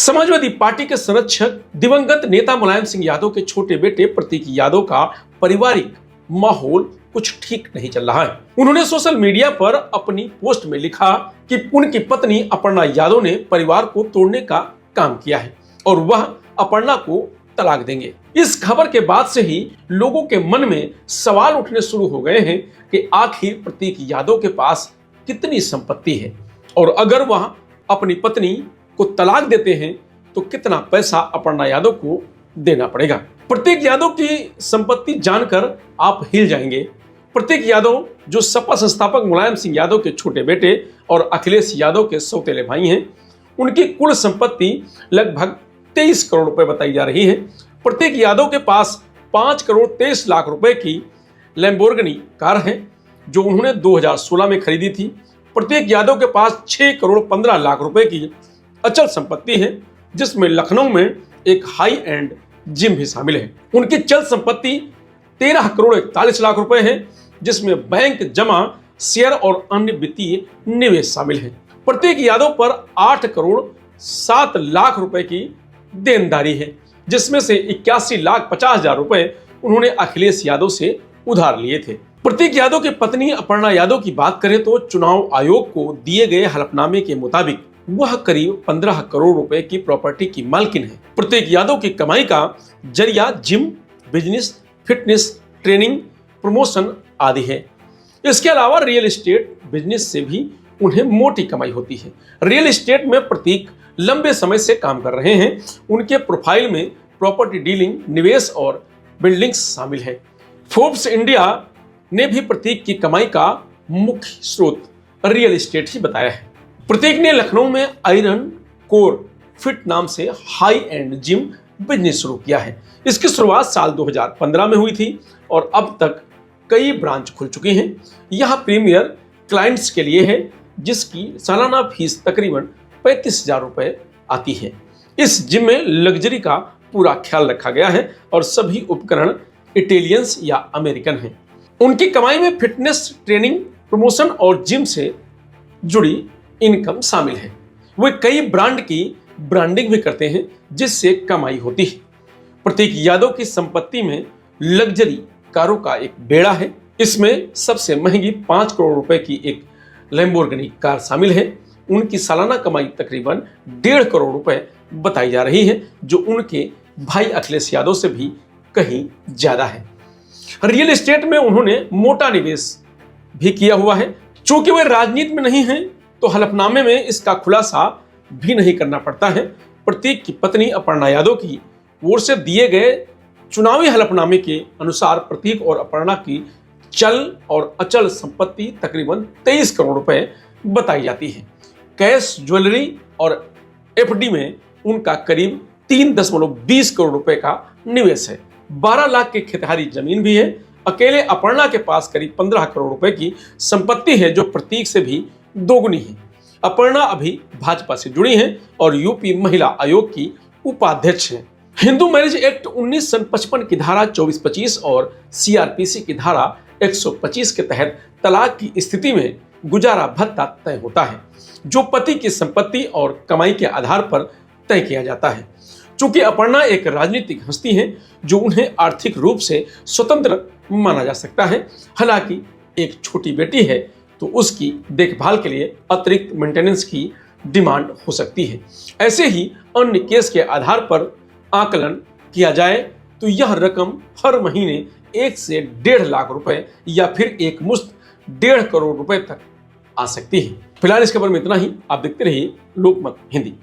Samajwadi party के संरक्षक दिवंगत नेता मुलायम सिंह यादव के छोटे बेटे प्रतीक यादव का पारिवारिक माहौल कुछ ठीक नहीं चल रहा है। उन्होंने सोशल मीडिया पर अपनी पोस्ट में लिखा कि उनकी पत्नी अपर्णा यादव ने परिवार को तोड़ने का काम किया है और वह अपर्णा को तलाक देंगे। इस खबर के बाद से ही लोगों के मन में सवाल उठने शुरू हो गए हैं कि आखिर प्रतीक यादव के पास कितनी संपत्ति है और अगर वह अपनी पत्नी को तलाक देते हैं तो कितना पैसा अपर्णा यादव को देना पड़ेगा। प्रतीक यादव की संपत्ति जानकर आप हिल जाएंगे। प्रतीक यादव जो सपा संस्थापक मुलायम सिंह यादव के छोटे बेटे और अखिलेश यादव के सौतेले भाई हैं, उनकी कुल संपत्ति लगभग 23 करोड़ रुपए बताई जा रही है। प्रतीक यादव के पास 5 करोड़ 23 लाख रुपए की लैम्बोर्गिनी कार है जो उन्होंने 2016 में खरीदी थी। प्रतीक यादव के पास 6 करोड़ 15 लाख रुपए की अचल संपत्ति है जिसमें लखनऊ में एक हाई एंड जिम भी शामिल है। उनकी चल संपत्ति 13 करोड़ 41 लाख रुपए है जिसमें बैंक जमा, शेयर और अन्य वित्तीय निवेश शामिल है। प्रतीक यादव पर 8 करोड़ 7 लाख रुपए की देनदारी है जिसमें से 81 लाख 50 हजार रुपए उन्होंने अखिलेश यादव से उधार लिए थे। प्रतीक यादव की पत्नी अपर्णा यादव की बात करें तो चुनाव आयोग को दिए गए हलफनामे के मुताबिक वह करीब 15 करोड़ रुपए की प्रॉपर्टी की मालकिन है। प्रतीक यादव की कमाई का जरिया gym, business, fitness, training, promotion आदि है। इसके अलावा रियल एस्टेट बिजनेस से भी उन्हें मोटी कमाई होती है। रियल एस्टेट में प्रतीक लंबे समय से काम कर रहे हैं। उनके प्रोफाइल में प्रॉपर्टी डीलिंग, निवेश और बिल्डिंग्स शामिल है। फोर्ब्स इंडिया ने भी प्रतीक की कमाई का मुख्य स्रोत रियल एस्टेट ही बताया है। प्रतीक ने लखनऊ में आयरन कोर फिट नाम से हाई एंड जिम बिजनेस शुरू किया है। इसकी शुरुआत साल 2015 में हुई थी और अब तक कई ब्रांच खुल चुकी हैं। यहां प्रीमियर क्लाइंट्स के लिए है जिसकी सालाना फीस तकरीबन 35,000 रुपए आती है। इस जिम में लग्जरी का पूरा ख्याल रखा गया है और सभी उपकरण इटालियंस या अमेरिकन हैं। उनकी कमाई में फिटनेस, ट्रेनिंग, प्रमोशन और जिम से जुड़ी इनकम शामिल है। वे कई ब्रांड की ब्रांडिंग भी करते हैं जिससे कमाई होती है। प्रतीक यादव की संपत्ति में लग्जरी कारों का एक बेड़ा है। इसमें सबसे महंगी 5 करोड़ रुपए की एक लैम्बोर्गिनी कार शामिल है। उनकी सालाना कमाई तकरीबन 1.5 करोड़ रुपए बताई जा रही है जो उनके भाई अखिलेश यादव से भी कहीं ज्यादा है। रियल एस्टेट में उन्होंने मोटा निवेश भी किया हुआ है। चूंकि वे राजनीति में नहीं हैं तो हलफनामे में इसका खुलासा भी नहीं करना पड़ता है। प्रतीक की पत्नी अपर्णा यादव की ओर से दिए गए चुनावी हलफनामे के अनुसार प्रतीक और अपर्णा की चल और अचल संपत्ति तकरीबन 23 करोड़ रुपए बताई जाती है। कैश, ज्वेलरी और एफडी में उनका करीब 3.20 करोड़ रुपए का निवेश है। 12 लाख की खेतिहारी जमीन भी है। अकेले अपर्णा के पास करीब 15 करोड़ रुपए की संपत्ति है जो प्रतीक से भी दोगुनी है। अपर्णा अभी भाजपा से जुड़ी हैं और यूपी महिला आयोग की उपाध्यक्ष हैं। हिंदू मैरिज एक्ट 1955 की धारा 2425 और सीआरपीसी की धारा 125 के तहत तलाक की स्थिति में गुजारा भत्ता तय होता है जो पति की संपत्ति और कमाई के आधार पर तय किया जाता है। चूंकि अपर्णा एक राजनीतिक हस्ती है जो उन्हें आर्थिक रूप से स्वतंत्र माना जा सकता है। हालांकि एक छोटी बेटी है तो उसकी देखभाल के लिए अतिरिक्त मेंटेनेंस की डिमांड हो सकती है। ऐसे ही अन्य केस के आधार पर आकलन किया जाए तो यह रकम हर महीने 1 से 1.5 लाख रुपए या फिर एक मुश्त 1.5 करोड़ रुपए तक आ सकती है। फिलहाल इस खबर में इतना ही। आप देखते रहिए लोकमत हिंदी।